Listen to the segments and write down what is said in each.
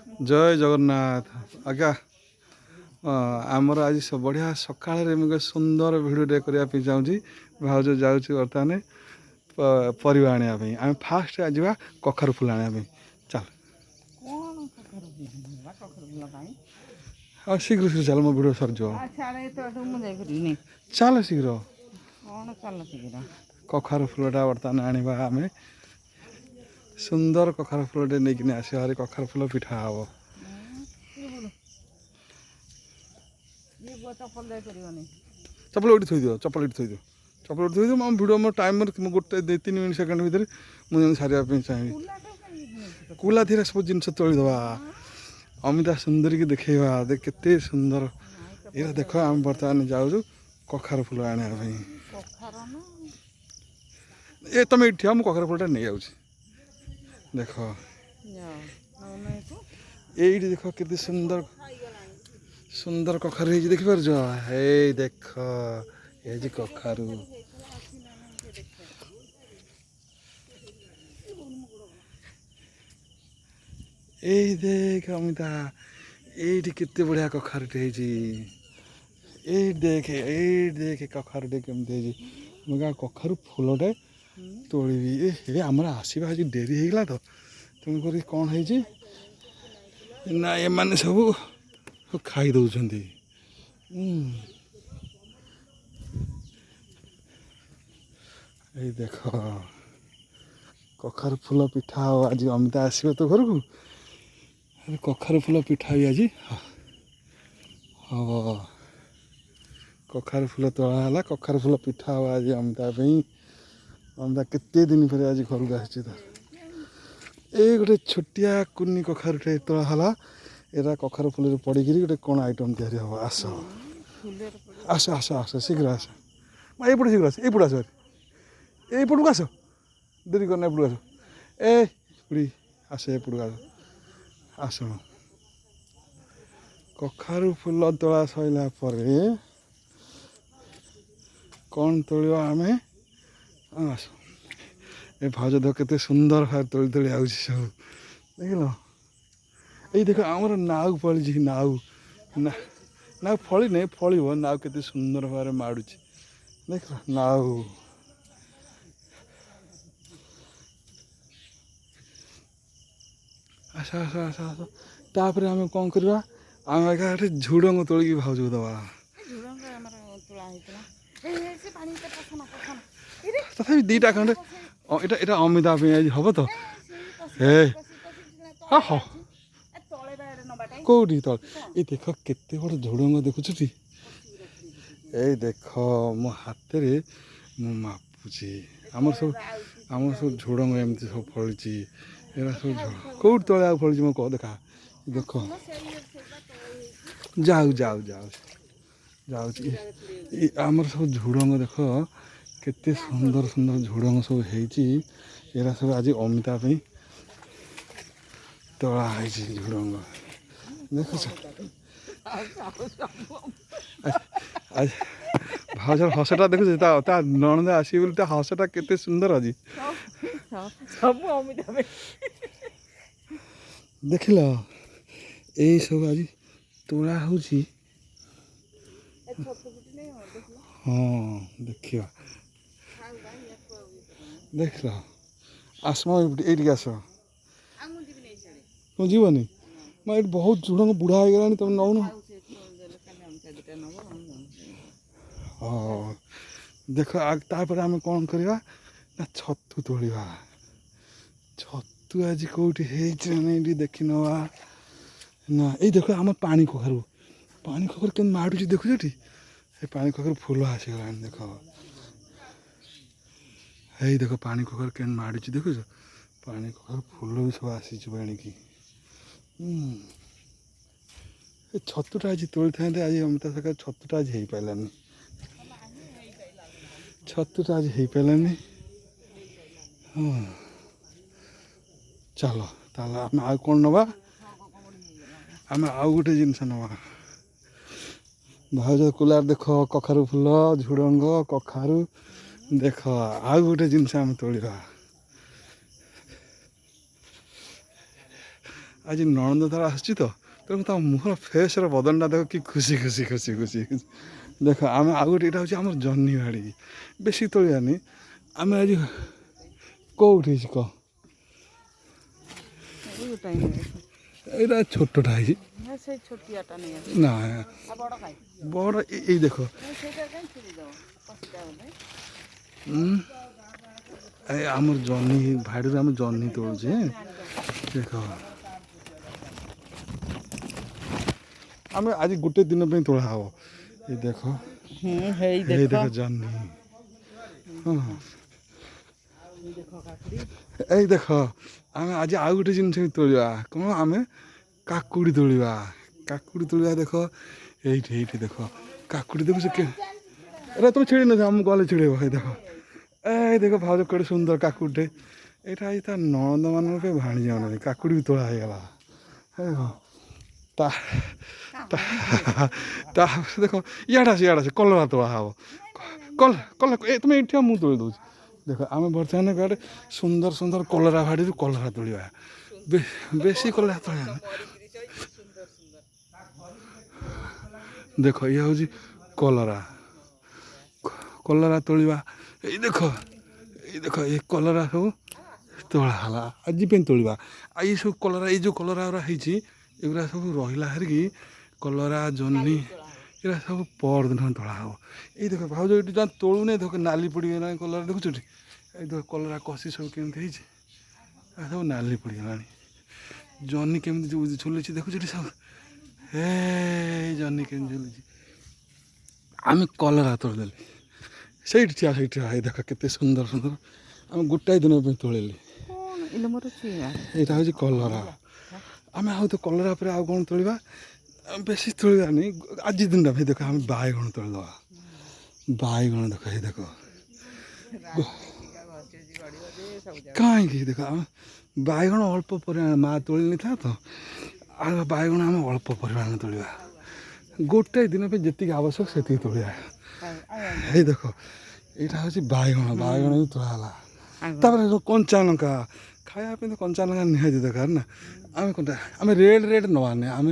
जय जगन्नाथ आज्ञा आमर आज बढ़िया सकाल मुझे सुंदर भिडियोटे करने चाहूँगी भाज जाऊँगी बर्तमान परिवा आने आम फास्ट आज कखारु फुल आने चल हाँ शीघ्र शीघ्र चल मो भिड सरज चल शीघ्र कखारु फुलटा बर्तमान आने आम सुंदर कखारु फुलटे नहीं आसवे कखारु फुल पिठा हम चपल उठी थोड़ी चपल उठी थोड़ी चपल उठी थोड़ी मो भिड मो टाइम गोटे 2-3 सेकेंड भितर मुझे सारे चाहिए कूला धीरे सब जिन तोड़ीदे अमिता सुंदरी की देखा देख केते सुंदर ये देख आम बर्तमान जाऊँ कखारु फुल आने ये तुम ये मुझे कखारु फुलटा नहीं जाऊँ देख ये देख केते सुंदर सुंदर कखारु है देखी पार देख ये कखारु ये देख अमिता ये केते बढ़िया कखारुटे ये देख कखारुटे केमती मुझे कखारु फुलटे तोड़बी ये आमर आसवा आज डेरी होगा तो तेणुक कौन है ना ये मैंने सब खाई दौरान ये देख कखारु फुल पिठा आज अमिता आसो तो घर को कखारु फुल पिठा भी आज हम कखारु फुल तोड़ा कखारु फुल पिठा हम आज अमिता अमिता केते दिन पर आज घर को आसी ये गोटे छोटिया कुनी कखारुटे तोड़ा एरा कखारु फुल पड़ी गोटे कौन आइटम तैयारी हम आस आस आस आस शीघ्र आस एपट शीघ्र आस एपट आस एपट को आस देरी करना एपट आस ए बुढ़ी आस एपट आस आस कखारु फुल तोड़ा सैला कौन तोड़ आम आस ए भाज देख के सुंदर भाव तोली तोली आस सब देख लो ये देख आमर नाउ फली नाउ नाउ फली नहीं फल नाउ के सुंदर भाव माड़ू देख नाउ आस आस आस आस तापर आम कौन करवा आम आगे झुड़ंग तोलिकी भाज को दवा तथा दीटा खंडे यहाँ अमिता आज हम तो हे हाँ कौटी तल ये देख केते बड़ झुड़ंग देखुछुटी ये देख मो हाथ में मु मापुची आमर सब झुड़ंग एमती सब फली एरा सब कौट तले आ फली मो कह देखा देख जाऊ जाऊ जाऊ जाऊ आमर सब झुड़ंग देख केते सुंदर सुंदर झुड़ंग सब एरा सब आज अमिता तोड़ा है झुड़ंग देख भाजर हसटा देखु नणंद आसी बोली हसटा केते सुंदर आज देख ल यही सब आज तोड़ा हो हाँ देखा देख ल आसमा ये आस तुम जीवनी मैं ये बहुत झुड़ंग बुढ़ा हो गला तुम नौ हाँ देख तापर आम कौन करवा ना छतु तोड़ा छतु आज कौटी नहीं देखी नवा ना ये देख आम पानी कखारु के माड़ू देखुछ पानी कखारु फुल आसीगला देख ये देख पानी कखारु के माड़ू देखुछ पानी कखारु फुल भी सब आसी एणिकी छतुटा आज तोली था आज अमिता सका छतुटा आज हो पारानी छतुटा आज हो पारानी हाँ चल आम आ कौन नवा आम आउ गोटे जिनस नवा भाज कुलार देख कखारु फुल झुड़ंग कखारु देख आउ गोटे जिनस आम तोड़ा ଆଜି ନଣନ୍ଦ ତାର ଆସୁଛି ତ ତେଣୁ ତା ମୁହଁର ଫେସ୍ର ବଦନଟା ଦେଖ କି ଖୁସି ଖୁସି ଖୁସି ଖୁସି ଦେଖ ଆମେ ଆଉ ଗୋଟେ ଏଇଟା ହେଉଛି ଆମର ଜହ୍ନି ବାଡ଼ି ବେଶୀ ତୋଳିବାନି ଆମେ ଆଜି କେଉଁଠି ହେଇଛି କହ ଏଇଟା ଛୋଟଟା ହେଇଛି ନା ବଡ଼ ଏଇ ଦେଖ ଆମର ଜହ୍ନି ଭାଡ଼ିରୁ ଆମେ ଜହ୍ନି ତୋଳୁଛେ ଦେଖ ଆମେ ଆଜି ଗୋଟେ ଦିନ ପାଇଁ ତୋଳା ହବ ଏଇ ଦେଖ ଏଇ ଦେଖ ଜହ୍ନି ହଁ ଏଇ ଦେଖ ଆମେ ଆଜି ଆଉ ଗୋଟେ ଜିନିଷ ବି ତୋଳିବା କ'ଣ ଆମେ କାକୁଡ଼ି ତୋଳିବା ଦେଖ ଏଇଠି ଦେଖ କାକୁଡ଼ି ଦେଖ ସେ ଏରା ତୁମେ ଛିଡ଼େଇ ନଥିବ ଆମକୁ ଗଲେ ଛିଡ଼େଇବ ଏଇ ଦେଖ ଏଇ ଦେଖ ଭାଉଜ କେଡ଼େ ସୁନ୍ଦର କାକୁଡ଼ିଟେ ଏଇଟା ଆଜି ତା ନଣନ୍ଦ ମାନଙ୍କ ପାଇଁ ଭାଣିଜି ମାନଙ୍କ କାକୁଡ଼ି ବି ତୋଳା ହେଇଗଲା ତାପରେ ଦେଖ ଇଆଡ଼େ ଆସ କଲରା ତୋଳା ହବ କଲରା ତୁମେ ଏଇଠି ମୁଁ ତୋଳି ଦେଉଛି ଦେଖ ଆମେ ବର୍ତ୍ତମାନ ଗୋଟେ ସୁନ୍ଦର କଲରା ଭାଡ଼ିରୁ କଲରା ତୋଳିବା ବେଶୀ କଲରା ତୋଳିବା ଦେଖ ଇଏ ହେଉଛି କଲରା ତୋଳିବା ଏଇ ଦେଖ ଏ କଲରା ସବୁ ତୋଳା ହେଲା ଆଜି ପାଇଁ ତୋଳିବା ଆଉ ଏଇ ସବୁ କଲରା ଏଇ ଯେଉଁ କଲରା ଗୁରା ହେଇଛି ଏଗୁଡ଼ା ସବୁ ରହିଲା ହେରିକି କଲରା ଜହ୍ନି ଏଗୁଡ଼ା ସବୁ ପରଦିନ ତୋଳା ହେବ ଏଇ ଦେଖ ଭାଉଜ ଏଇଠି ଯାହା ତୋଳୁନି ଦେଖ ନାଲି ପଡ଼ିଗଲାଣି କଲରା ଦେଖୁଛୁ ଏଠି ଏଇ ଦେଖ କଲରା କଷି ସବୁ କେମିତି ହେଇଛି ସବୁ ନାଲି ପଡ଼ିଗଲାଣି ଜହ୍ନି କେମିତି ଝୁଲୁଛି ଦେଖୁଛୁ ଏଠି ସବୁ ଜହ୍ନି କେମିତି ଝୁଲୁଛି ଆମେ କଲରା ତୋଳିଦେଲି ସେଇଠି ଠିଆ ହେଇ ଦେଖ କେତେ ସୁନ୍ଦର ଆମେ ଗୋଟାଏ ଦିନ ପାଇଁ ତୋଳିଲି ଏଇଟା ହେଉଛି କଲରା ଆମେ ଆଉ ତ କଲରା ପରେ ଆଉ କ'ଣ ତୋଳିବା ବେଶୀ ତୋଳିବାନି ଆଜି ଦିନଟା ଭାଇ ଦେଖ ଆମେ ବାଇଗଣ ତୋଳିଦେବା ବାଇଗଣ ଦେଖ ଏଇ ଦେଖ କାହିଁକି ଦେଖ ଆମେ ବାଇଗଣ ଅଳ୍ପ ପରିମାଣ ମା ତୋଳି ନେଇଥିଲା ତ ଆଉ ବାଇଗଣ ଆମେ ଅଳ୍ପ ପରିମାଣରେ ତୋଳିବା ଗୋଟାଏ ଦିନ ପାଇଁ ଯେତିକି ଆବଶ୍ୟକ ସେତିକି ତୋଳିବା ଏଇ ଦେଖ ଏଇଟା ହେଉଛି ବାଇଗଣ ବି ତୋଳା ହେଲା ତାପରେ କଞ୍ଚା ଲଙ୍କା ଖାଇବା ପାଇଁ ତ କଞ୍ଚା ଲଙ୍କା ନିହାତି ଦରକାର ନା ଆମେ ରେଡ଼୍ ନେବାନି ଆମେ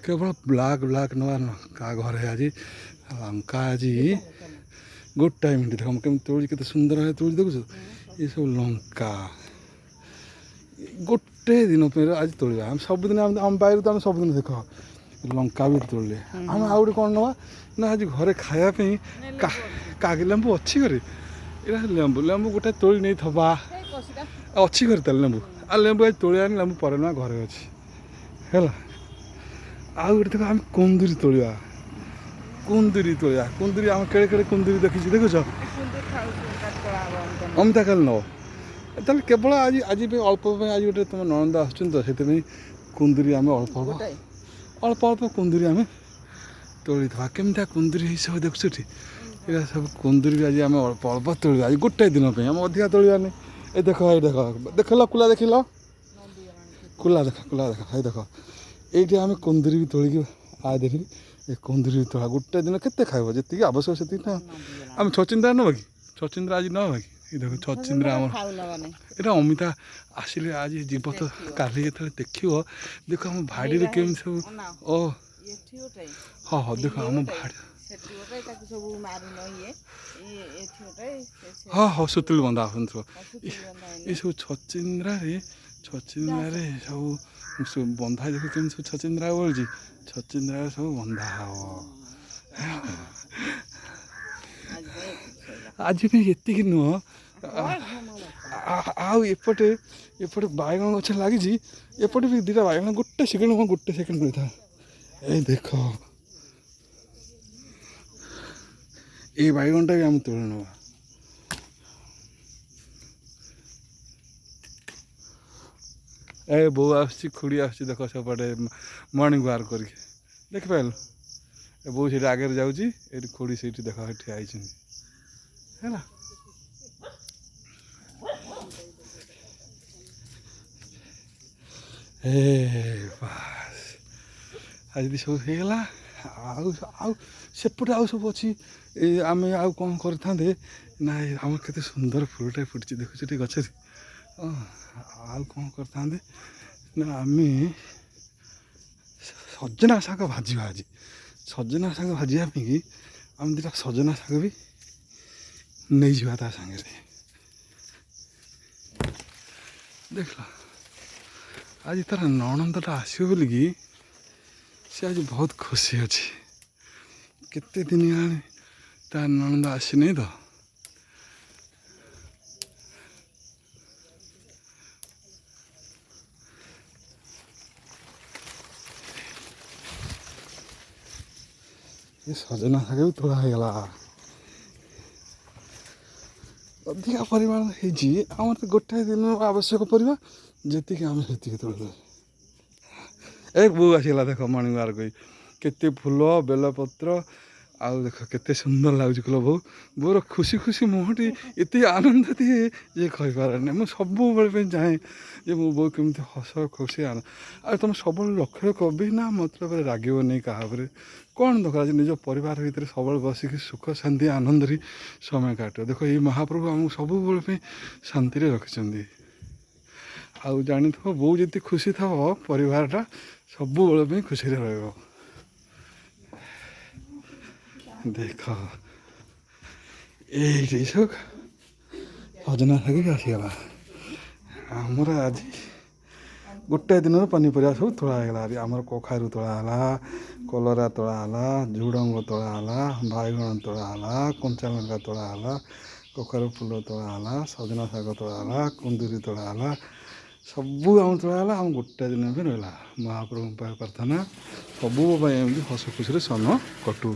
କେବଳ ବ୍ଲାକ୍ ନେବା କାହା ଘରେ ଆଜି ଲଙ୍କା ଆଜି ଗୋଟାଏ ମିନିଟ୍ ଦେଖ କେମିତି ତୋଳି କେତେ ସୁନ୍ଦର ଭାବେ ତୋଳି ଦେଖୁଛୁ ଏସବୁ ଲଙ୍କା ଗୋଟେ ଦିନ ପାଇଁ ଆଜି ତୋଳିବା ଆମେ ସବୁଦିନ ଆମ ବାଇରୁ ତ ଆମେ ସବୁଦିନ ଦେଖ ଲଙ୍କା ବି ତୋଳିଲେ ଆମେ ଆଉ ଗୋଟେ କ'ଣ ନେବା ନା ଆଜି ଘରେ ଖାଇବା ପାଇଁ କାଗି ଲେମ୍ବୁ ଅଛି ଘରେ ଏଇଟା ଲେମ୍ବୁ ଗୋଟେ ତୋଳି ନେଇଥବା ଅଛି ଘରେ ତାହେଲେ ଆଉ ଲେମ୍ବୁ ଆଜି ତୋଳିବାନି ଲେମ୍ବୁ ପରେ ନା ଘରେ ଅଛି ହେଲା ଆଉ ଗୋଟେ ଦେଖ ଆମେ କୁନ୍ଦୁରି ତୋଳିବା ଆମେ କେଡ଼େ କୁନ୍ଦୁରି ଦେଖୁଛ ଅମିତା କାଲି ନେବ ତାହେଲେ କେବଳ ଆଜି ପାଇଁ ଅଳ୍ପ ପାଇଁ ଆଜି ଗୋଟେ ତୁମ ନଣନ୍ଦ ଆସୁଛନ୍ତି ତ ସେଥିପାଇଁ କୁନ୍ଦୁରି ଆମେ ଅଳ୍ପ କୁନ୍ଦୁରି ଆମେ ତୋଳିଦେବା କେମିତିଆ କୁନ୍ଦୁରି ସବୁ ଦେଖୁଛୁ ଏଠି ଏଇଟା ସବୁ କୁନ୍ଦୁରି ବି ଆଜି ଆମେ ଅଳ୍ପ ତୋଳିବା ଆଜି ଗୋଟାଏ ଦିନ ପାଇଁ ଆମେ ଅଧିକା ତୋଳିବାନି ଏଇ ଦେଖ ଦେଖିଲ କୁଲା ଦେଖ ଏଇ ଦେଖ ଏଇଠି ଆମେ କୁନ୍ଦୁରି ବି ତୋଳିକି ଦେଖିବି ଏ କୁନ୍ଦୁରି ବି ତୋଳା ଗୋଟେ ଦିନ କେତେ ଖାଇବ ଯେତିକି ଆବଶ୍ୟକ ସେତିକି ନା ଆମେ ଛଚିନ୍ଦ୍ରା ନେବା କି ଛଚିନ୍ଦ୍ରା ଆଜି ନେବା କି ଏଇ ଦେଖ ଛଚିନ୍ଦ୍ରା ଆମର ଏଇଟା ଅମିତା ଆସିଲେ ଆଜି ଯିବ ତ କାଲି ଯେତେବେଳେ ଦେଖିବ ଦେଖ ଆମ ଭାଡ଼ିରେ କେମିତି ସବୁ ହଁ ଦେଖ ଆମ ଭାଡ଼ି ହଁ ସୁତୁଲି ବନ୍ଧା ଆସୁଥିବ ଏସବୁ ଛଚିନ୍ଦ୍ରାରେ ସବୁ ବନ୍ଧା ଦେଖ କେମିତି ସବୁ ଛଚିନ୍ଦ୍ରା ବଳୁଛି ଛଚିନ୍ଦ୍ରାରେ ସବୁ ବନ୍ଧା ହବ ଆଜି ପାଇଁ ଏତିକି ନୁହଁ ଆଉ ଏପଟେ ବାଇଗଣ ଗଛ ଲାଗିଛି ଏପଟେ ବି ଦୁଇଟା ବାଇଗଣ ଗୋଟେ ସେକେଣ୍ଡ ରହିଥା ଏଇ ଦେଖ ଏଇ ବାଇଗଣଟା ବି ଆମେ ତୋଳି ନେବା ବୋଉ ଆସୁଛି ଖୁଡ଼ି ଆସୁଛି ଦେଖ ସେପଟେ ମର୍ଣ୍ଣିଂ ୱାକ୍ କରିକି ଦେଖିପାରିଲୁ ବୋଉ ସେଇଠି ଆଗରେ ଯାଉଛି ଏଇଠି ଖୁଡ଼ି ସେଇଠି ଦେଖ ଠିଆ ହେଇଛନ୍ତି ହେଲା ବାସ୍ ଆଜି ସବୁ ହେଇଗଲା ଆଉ ସେପଟେ ଆଉ ସବୁ ଅଛି ଆମେ ଆଉ କ'ଣ କରିଥାନ୍ତେ ନା ଆମର କେତେ ସୁନ୍ଦର ଫୁଲଟା ଫୁଟିଛି ଦେଖୁଛୁ ଟିକେ ଗଛରେ ଆଉ କ'ଣ କରିଥାନ୍ତେ ନା ଆମେ ସଜନା ଶାଗ ଭାଜିବା ଆଜି। ସଜନା ଶାଗ ଭାଜିବା ପାଇଁକି ଆମେ ଦୁଇଟା ସଜନା ଶାଗ ବି ନେଇଯିବା ତା ସାଙ୍ଗରେ। ଦେଖିଲ ଆଜି ତାର ନଣନ୍ଦଟା ଆସିବ ବୋଲିକି ସେ ଆଜି ବହୁତ ଖୁସି ଅଛି। କେତେ ଦିନ ହେଲାଣି ତା ନଣନ୍ଦ ଆସିନି ତ। ଏ ସଜନା ଶାଗ ବି ତୋଳା ହେଇଗଲା। ଅଧିକା ପରିମାଣ ହେଇଛି। ଆମର ତ ଗୋଟାଏ ଦିନ ଆବଶ୍ୟକ ପରିବା, ଯେତିକି ଆମେ ସେତିକି ତୋଳିଦେବୁ। ଏ ବୋଉ ଆସିଗଲା ଦେଖ ମର୍ଣ୍ଣିଂ ୱାର୍କ କରି। କେତେ ଫୁଲ ବେଲପତ୍ର ଆଉ ଦେଖ କେତେ ସୁନ୍ଦର ଲାଗୁଛି କହିଲ ବୋଉ। ବୋଉର ଖୁସି ଖୁସି ମୁହଁଟି ଏତେ ଆନନ୍ଦ ଦିଏ ଯେ କହିପାରେନି। ମୁଁ ସବୁବେଳେ ପାଇଁ ଚାହେଁ ଯେ ମୋ ବୋଉ କେମିତି ହସ ଖୁସି ଆଉ ତୁମେ ସବୁବେଳେ ଲକ୍ଷ୍ୟ ରଖ ବିନା ମତଲବରେ ରାଗିବନି କାହା ଉପରେ। କ'ଣ ଦରକାର ଅଛି ନିଜ ପରିବାର ଭିତରେ ସବୁବେଳେ ବସିକି ସୁଖ ଶାନ୍ତି ଆନନ୍ଦରେ ସମୟ କାଟିବ। ଦେଖ ଏଇ ମହାପ୍ରଭୁ ଆମକୁ ସବୁବେଳେ ପାଇଁ ଶାନ୍ତିରେ ରଖିଛନ୍ତି। ଆଉ ଜାଣିଥିବ ବୋଉ ଯେତେ ଖୁସି ଥିବ ପରିବାରଟା ସବୁବେଳେ ପାଇଁ ଖୁସିରେ ରହିବ। ଦେଖ ଏଇଠି ସବୁ ସଜନା ଶାଗ ବି ଆସିଗଲା। ଆମର ଆଜି ଗୋଟାଏ ଦିନର ପନିପରିବା ସବୁ ତୋଳା ହେଇଗଲା। ଆମର କଖାରୁ ତୋଳା ହେଲା, କଲରା ତୋଳା ହେଲା, ଝୁଡ଼ଙ୍ଗ ତୋଳା ହେଲା, ବାଇଗଣ ତୋଳା ହେଲା, କଞ୍ଚା ଲଙ୍କା ତୋଳା ହେଲା, କଖାରୁ ଫୁଲ ତୋଳା ହେଲା, ସଜନା ଶାଗ ତୋଳା ହେଲା, କୁନ୍ଦୁରି ତୋଳା ହେଲା। ସବୁ ଆମ ତୋଳା ହେଲା। ଆମ ଗୋଟାଏ ଦିନ ବି ରହିଲା। ମହାପ୍ରଭୁଙ୍କ ପାଖରେ ପ୍ରାର୍ଥନା ସବୁ ପାଇଁ ଏମିତି ହସ ଖୁସିରେ ସମୟ କଟୁ।